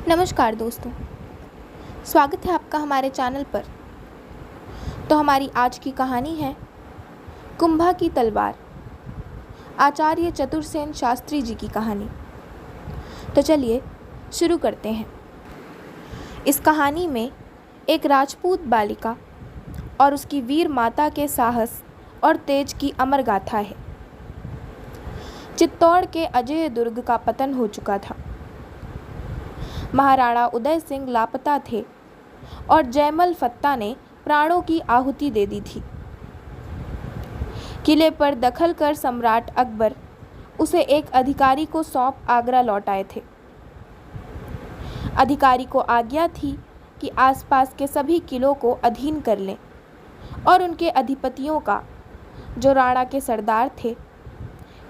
नमस्कार दोस्तों, स्वागत है आपका हमारे चैनल पर। तो हमारी आज की कहानी है कुंभा की तलवार, आचार्य चतुरसेन शास्त्री जी की कहानी। तो चलिए शुरू करते हैं। इस कहानी में एक राजपूत बालिका और उसकी वीर माता के साहस और तेज की अमर गाथा है। चित्तौड़ के अजय दुर्ग का पतन हो चुका था। महाराणा उदय सिंह लापता थे और जयमल फत्ता ने प्राणों की आहुति दे दी थी। किले पर दखल कर सम्राट अकबर उसे एक अधिकारी को सौंप आगरा लौट आए थे। अधिकारी को आज्ञा थी कि आसपास के सभी किलों को अधीन कर लें और उनके अधिपतियों का, जो राणा के सरदार थे,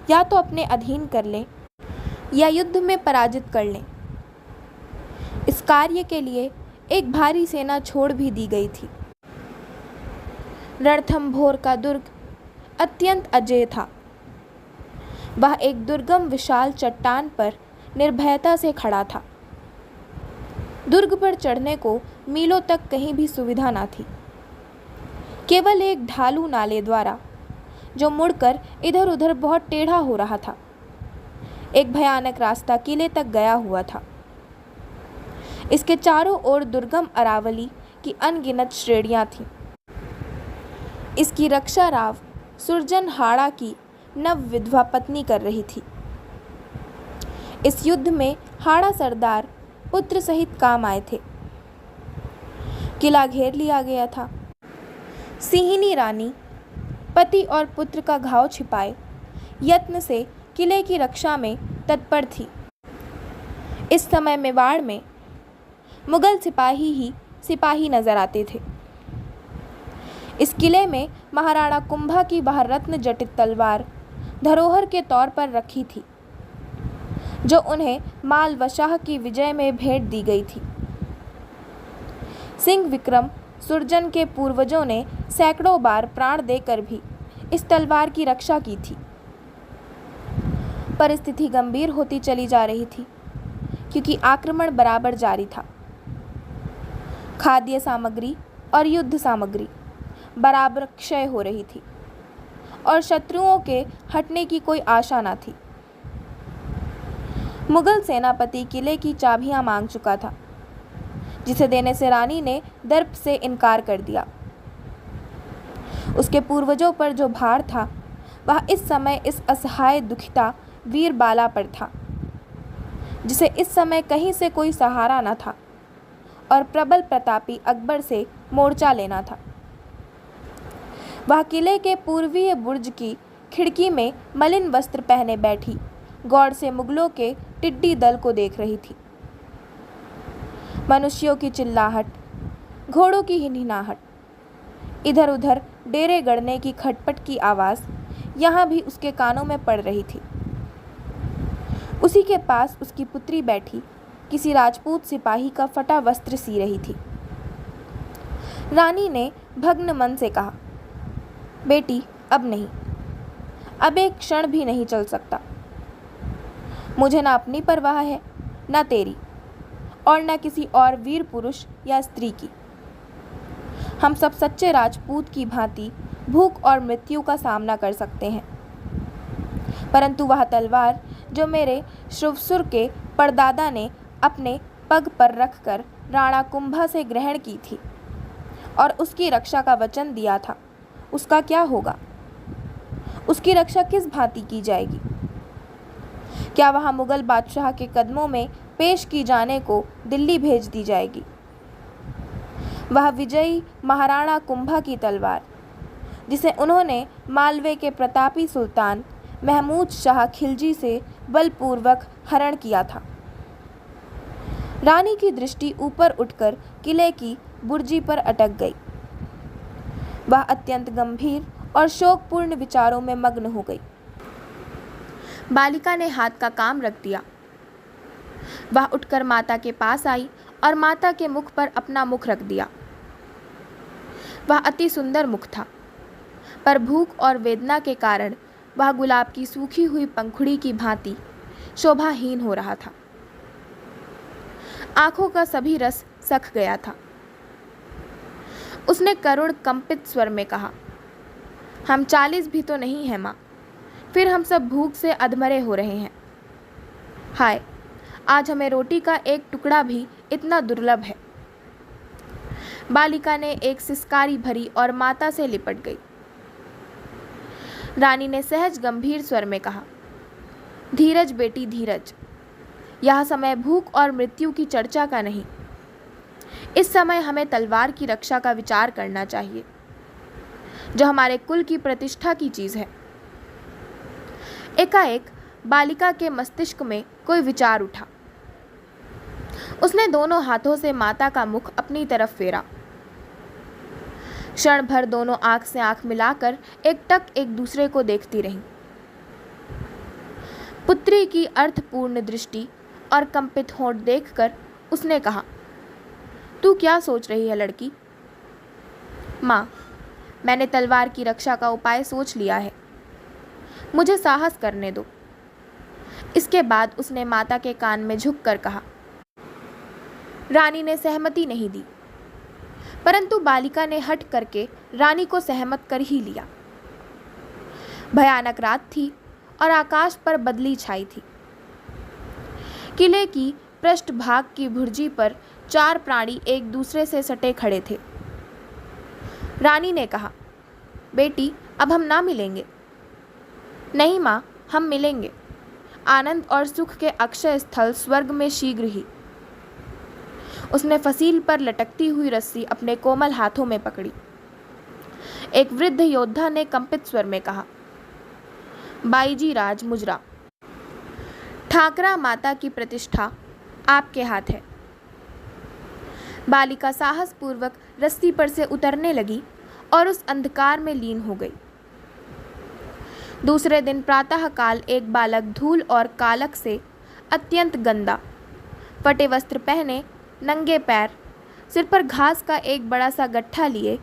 या तो अपने अधीन कर लें या युद्ध में पराजित कर लें। इस कार्य के लिए एक भारी सेना छोड़ भी दी गई थी। रणथंभौर का दुर्ग अत्यंत अजेय था। वह एक दुर्गम विशाल चट्टान पर निर्भयता से खड़ा था। दुर्ग पर चढ़ने को मीलों तक कहीं भी सुविधा न थी। केवल एक ढालू नाले द्वारा, जो मुड़कर इधर उधर बहुत टेढ़ा हो रहा था, एक भयानक रास्ता किले तक गया हुआ था। इसके चारों ओर दुर्गम अरावली की अनगिनत श्रेणियां थीं। इसकी रक्षा राव सुरजन हाड़ा की नव विधवा पत्नी कर रही थी। इस युद्ध में हाड़ा सरदार पुत्र सहित काम आए थे। किला घेर लिया गया था। सिंहिनी रानी पति और पुत्र का घाव छिपाए यत्न से किले की रक्षा में तत्पर थी। इस समय मेवाड़ में मुगल सिपाही ही सिपाही नजर आते थे। इस किले में महाराणा कुंभा की वह रत्न जटित तलवार धरोहर के तौर पर रखी थी, जो उन्हें माल व शाह की विजय में भेंट दी गई थी। सिंह विक्रम सुरजन के पूर्वजों ने सैकड़ों बार प्राण देकर भी इस तलवार की रक्षा की थी। परिस्थिति गंभीर होती चली जा रही थी, क्योंकि आक्रमण बराबर जारी था। खाद्य सामग्री और युद्ध सामग्री बराबर क्षय हो रही थी और शत्रुओं के हटने की कोई आशा न थी। मुगल सेनापति किले की चाबियां मांग चुका था, जिसे देने से रानी ने दर्प से इनकार कर दिया। उसके पूर्वजों पर जो भार था, वह इस समय इस असहाय दुखिता वीर बाला पर था, जिसे इस समय कहीं से कोई सहारा न था और प्रबल प्रतापी अकबर से मोर्चा लेना था। वह किले के पूर्वीय बुर्ज की खिड़की में मलिन वस्त्र पहने बैठी गौर से मुगलों के टिड्डी दल को देख रही थी। मनुष्यों की चिल्लाहट, घोड़ों की हिनहिनाहट, इधर उधर डेरे गड़ने की खटपट की आवाज़ यहाँ भी उसके कानों में पड़ रही थी। उसी के पास उसकी पुत्री बैठी किसी राजपूत सिपाही का फटा वस्त्र सी रही थी। रानी ने भग्न मन से कहा, बेटी, अब नहीं, अब एक क्षण भी नहीं चल सकता। मुझे ना अपनी परवाह है, ना तेरी, और ना किसी और वीर पुरुष या स्त्री की। हम सब सच्चे राजपूत की भांति भूख और मृत्यु का सामना कर सकते हैं, परंतु वह तलवार जो मेरे श्रुवसुर के परदादा ने अपने पग पर रखकर राणा कुंभा से ग्रहण की थी और उसकी रक्षा का वचन दिया था, उसका क्या होगा? उसकी रक्षा किस भांति की जाएगी? क्या वह मुगल बादशाह के कदमों में पेश की जाने को दिल्ली भेज दी जाएगी? वह विजयी महाराणा कुंभा की तलवार, जिसे उन्होंने मालवे के प्रतापी सुल्तान महमूद शाह खिलजी से बलपूर्वक हरण किया था। रानी की दृष्टि ऊपर उठकर किले की बुर्जी पर अटक गई। वह अत्यंत गंभीर और शोकपूर्ण विचारों में मग्न हो गई। बालिका ने हाथ का काम रख दिया। वह उठकर माता के पास आई और माता के मुख पर अपना मुख रख दिया। वह अति सुंदर मुख था, पर भूख और वेदना के कारण वह गुलाब की सूखी हुई पंखुड़ी की भांति शोभाहीन हो रहा था। आंखों का सभी रस सख गया था। उसने करुण कंपित स्वर में कहा, हम 40 भी तो नहीं हैं माँ, फिर हम सब भूख से अधमरे हो रहे हैं। हाय, आज हमें रोटी का एक टुकड़ा भी इतना दुर्लभ है। बालिका ने एक सिसकारी भरी और माता से लिपट गई। रानी ने सहज गंभीर स्वर में कहा, धीरज बेटी धीरज, यह समय भूख और मृत्यु की चर्चा का नहीं। इस समय हमें तलवार की रक्षा का विचार करना चाहिए, जो हमारे कुल की प्रतिष्ठा की चीज है। एकाएक बालिका के मस्तिष्क में कोई विचार उठा। उसने दोनों हाथों से माता का मुख अपनी तरफ फेरा। क्षण भर दोनों आंख से आंख मिलाकर एकटक एक दूसरे को देखती रहीं। पुत्री की अर्थपूर्ण दृष्टि और कंपित होंठ देखकर उसने कहा, तू क्या सोच रही है लड़की? माँ, मैंने तलवार की रक्षा का उपाय सोच लिया है, मुझे साहस करने दो। इसके बाद उसने माता के कान में झुककर कहा। रानी ने सहमति नहीं दी, परंतु बालिका ने हट करके रानी को सहमत कर ही लिया। भयानक रात थी और आकाश पर बदली छाई थी। किले की पृष्ठभाग की भुर्जी पर 4 प्राणी एक दूसरे से सटे खड़े थे। रानी ने कहा, बेटी, अब हम ना मिलेंगे। नहीं माँ, हम मिलेंगे। आनंद और सुख के अक्षय स्थल स्वर्ग में शीघ्र ही। उसने फसील पर लटकती हुई रस्सी अपने कोमल हाथों में पकड़ी। एक वृद्ध योद्धा ने कंपित स्वर में कहा, बाईजी राज मुजरा, ठाकरा माता की प्रतिष्ठा आपके हाथ है। बालिका साहस पूर्वक रस्सी पर से उतरने लगी और उस अंधकार में लीन हो गई। दूसरे दिन प्रातःकाल एक बालक धूल और कालक से अत्यंत गंदा, फटे वस्त्र पहने, नंगे पैर, सिर पर घास का एक बड़ा सा गट्ठा लिए,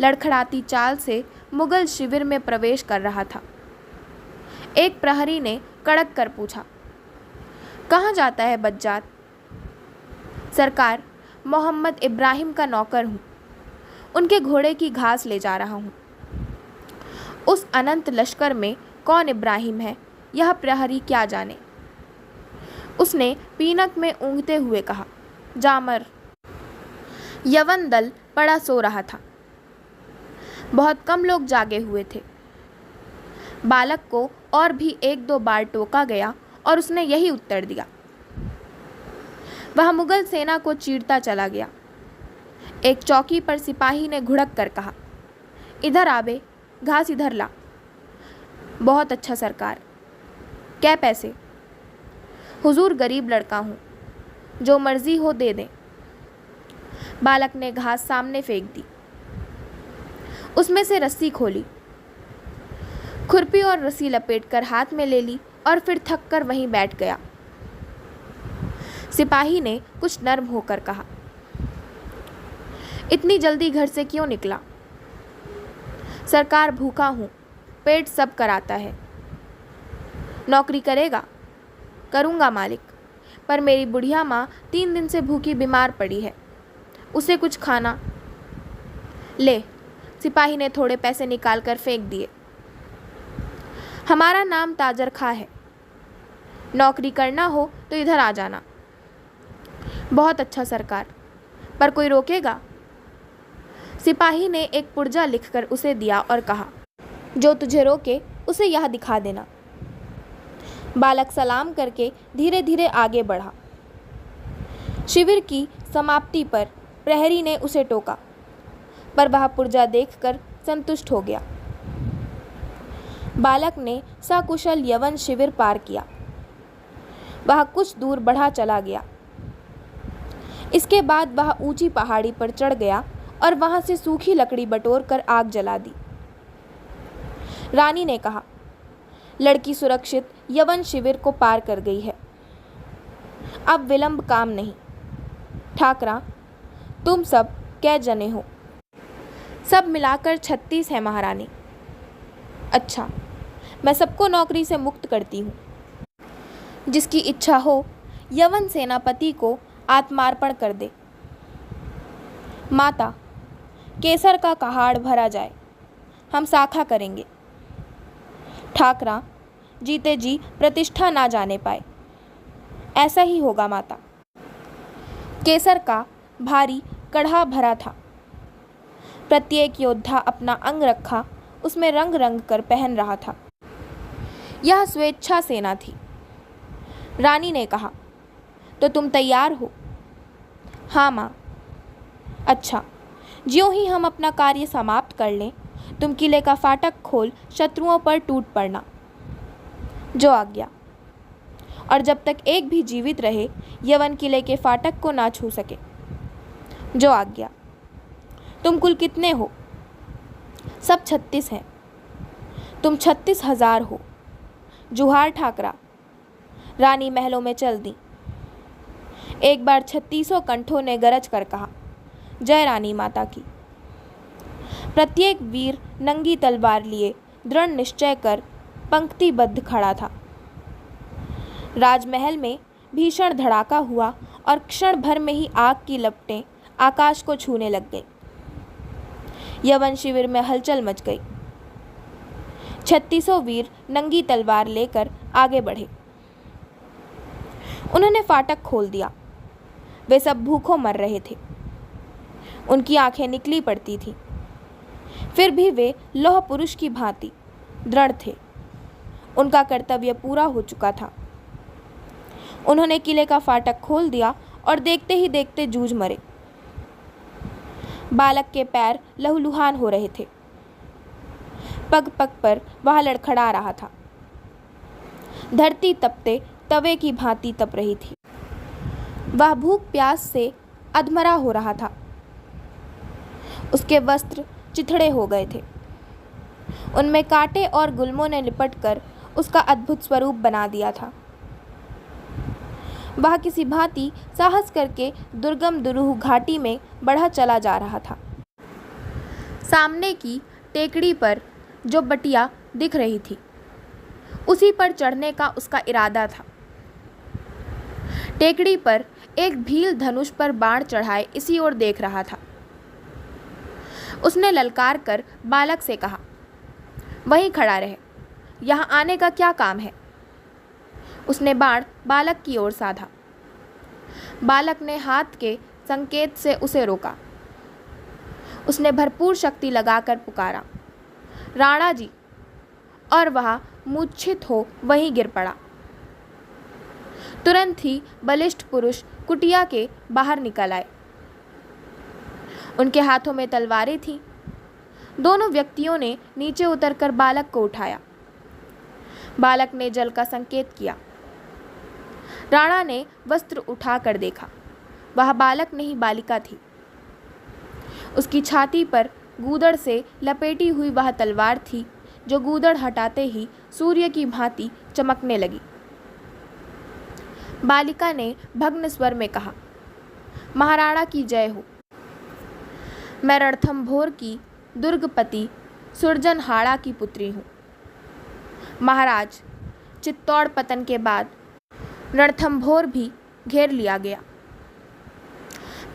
लड़खड़ाती चाल से मुगल शिविर में प्रवेश कर रहा था। एक प्रहरी ने कड़क कर पूछा, कहाँ जाता है बज्जात? सरकार, मोहम्मद इब्राहिम का नौकर हूँ, उनके घोड़े की घास ले जा रहा हूँ। उस अनंत लश्कर में कौन इब्राहिम है, यह प्रहरी क्या जाने। उसने पीनक में ऊँघते हुए कहा, जामर। यवन दल पड़ा सो रहा था। बहुत कम लोग जागे हुए थे। बालक को और भी 1-2 बार टोका गया और उसने यही उत्तर दिया। वह मुगल सेना को चीरता चला गया। एक चौकी पर सिपाही ने घुड़क कर कहा, इधर आबे, घास इधर ला। बहुत अच्छा सरकार। क्या पैसे? हुजूर गरीब लड़का हूँ, जो मर्जी हो दे दें। बालक ने घास सामने फेंक दी। उसमें से रस्सी खोली, खुरपी और रस्सी लपेटकर हाथ में ले ली और फिर थक कर वहीं बैठ गया। सिपाही ने कुछ नर्म होकर कहा, इतनी जल्दी घर से क्यों निकला? सरकार, भूखा हूँ, पेट सब कराता है। नौकरी करेगा? करूँगा मालिक, पर मेरी बुढ़िया माँ 3 दिन से भूखी बीमार पड़ी है, उसे कुछ खाना। ले, सिपाही ने थोड़े पैसे निकाल कर फेंक दिए। हमारा नाम ताजर खां है, नौकरी करना हो तो इधर आ जाना। बहुत अच्छा सरकार, पर कोई रोकेगा? सिपाही ने एक पुर्जा लिखकर उसे दिया और कहा, जो तुझे रोके उसे यह दिखा देना। बालक सलाम करके धीरे धीरे आगे बढ़ा। शिविर की समाप्ति पर प्रहरी ने उसे टोका, पर वह पुर्जा देखकर संतुष्ट हो गया। बालक ने सकुशल यवन शिविर पार किया। वह कुछ दूर बढ़ा चला गया। इसके बाद वह ऊंची पहाड़ी पर चढ़ गया और वहां से सूखी लकड़ी बटोर कर आग जला दी। रानी ने कहा, लड़की सुरक्षित यवन शिविर को पार कर गई है, अब विलंब काम नहीं। ठाकरा, तुम सब कै जने हो? सब मिलाकर 36 है महारानी। अच्छा, मैं सबको नौकरी से मुक्त करती हूँ। जिसकी इच्छा हो यवन सेनापति को आत्मार्पण कर दे। माता, केसर का कहाड़ भरा जाए, हम शाखा करेंगे। ठाकरा, जीते जी प्रतिष्ठा ना जाने पाए। ऐसा ही होगा माता। केसर का भारी कढ़ा भरा था। प्रत्येक योद्धा अपना अंग रखा उसमें रंग रंग कर पहन रहा था। यह स्वेच्छा सेना थी। रानी ने कहा, तो तुम तैयार हो? हाँ माँ। अच्छा, ज्यों ही हम अपना कार्य समाप्त कर लें, तुम किले का फाटक खोल शत्रुओं पर टूट पड़ना। जो आज्ञा। और जब तक एक भी जीवित रहे, यवन किले के फाटक को ना छू सके। जो आज्ञा। तुम कुल कितने हो? सब 36 हैं। तुम 36,000 हो। जुहार ठाकरा। रानी महलों में चल दी। एक बार 36 कंठों ने गरज कर कहा, जय रानी माता की। प्रत्येक वीर नंगी तलवार लिए दृढ़ निश्चय कर पंक्तिबद्ध खड़ा था। राजमहल में भीषण धड़ाका हुआ और क्षण भर में ही आग की लपटें आकाश को छूने लग गई। यवन शिविर में हलचल मच गई। 36 वीर नंगी तलवार लेकर आगे बढ़े। उन्होंने फाटक खोल दिया। वे सब भूखों मर रहे थे। उनकी आंखें निकली पड़ती थीं। फिर भी वे लौह पुरुष की भांति दृढ़ थे। उनका कर्तव्य पूरा हो चुका था। उन्होंने किले का फाटक खोल दिया और देखते ही देखते जूझ मरे। बालक के पैर लहूलुहान हो रहे थे। पग पग पर वह लड़खड़ा रहा था। धरती तपते तवे की भांति तप रही थी। वह भूख प्यास से अधमरा हो रहा था। उसके वस्त्र चिथड़े हो गए थे। उनमें कांटे और गुल्मों ने लिपटकर उसका अद्भुत स्वरूप बना दिया था। वह किसी भांति साहस करके दुर्गम दुरूह घाटी में बढ़ा चला जा रहा था। सामने की टेकड़ी पर जो बटिया दिख रही थी, उसी पर चढ़ने का उसका इरादा था। टेकड़ी पर एक भील धनुष पर बाण चढ़ाए इसी ओर देख रहा था। उसने ललकार कर बालक से कहा, वहीं खड़ा रहे, यहाँ आने का क्या काम है? उसने बाण बालक की ओर साधा। बालक ने हाथ के संकेत से उसे रोका। उसने भरपूर शक्ति लगाकर पुकारा, राणा जी, और वह मूर्छित हो वहीं गिर पड़ा। तुरंत ही बलिष्ठ पुरुष कुटिया के बाहर निकल आए। उनके हाथों में तलवारें थीं। दोनों व्यक्तियों ने नीचे उतरकर बालक को उठाया। बालक ने जल का संकेत किया। राणा ने वस्त्र उठाकर देखा। वह बालक नहीं बालिका थी। उसकी छाती पर गूदड़ से लपेटी हुई वह तलवार थी जो गूदड़ हटाते ही सूर्य की भांति चमकने लगी। बालिका ने भग्न स्वर में कहा, महाराणा की जय हो। मैं रणथंभोर की दुर्गपति सुरजनहाड़ा की पुत्री हूँ। महाराज, चित्तौड़ पतन के बाद रणथंभोर भी घेर लिया गया।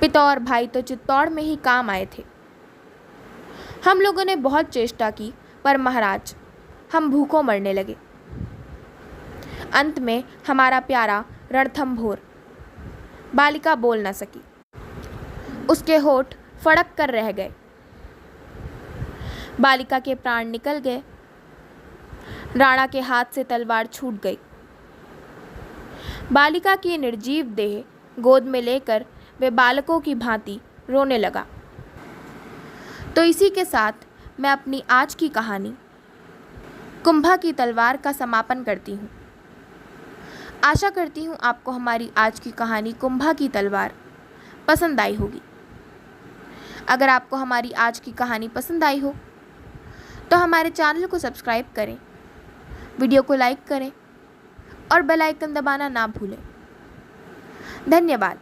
पिता और भाई तो चित्तौड़ में ही काम आए थे। हम लोगों ने बहुत चेष्टा की, पर महाराज, हम भूखों मरने लगे। अंत में हमारा प्यारा रणथंभोर। बालिका बोल न सकी। उसके होठ फड़क कर रह गए। बालिका के प्राण निकल गए। राणा के हाथ से तलवार छूट गई। बालिका की निर्जीव देह गोद में लेकर वे बालकों की भांति रोने लगा। तो इसी के साथ मैं अपनी आज की कहानी कुंभा की तलवार का समापन करती हूँ। आशा करती हूँ आपको हमारी आज की कहानी कुंभा की तलवार पसंद आई होगी। अगर आपको हमारी आज की कहानी पसंद आई हो तो हमारे चैनल को सब्सक्राइब करें, वीडियो को लाइक करें और बेल आइकन दबाना ना भूलें। धन्यवाद।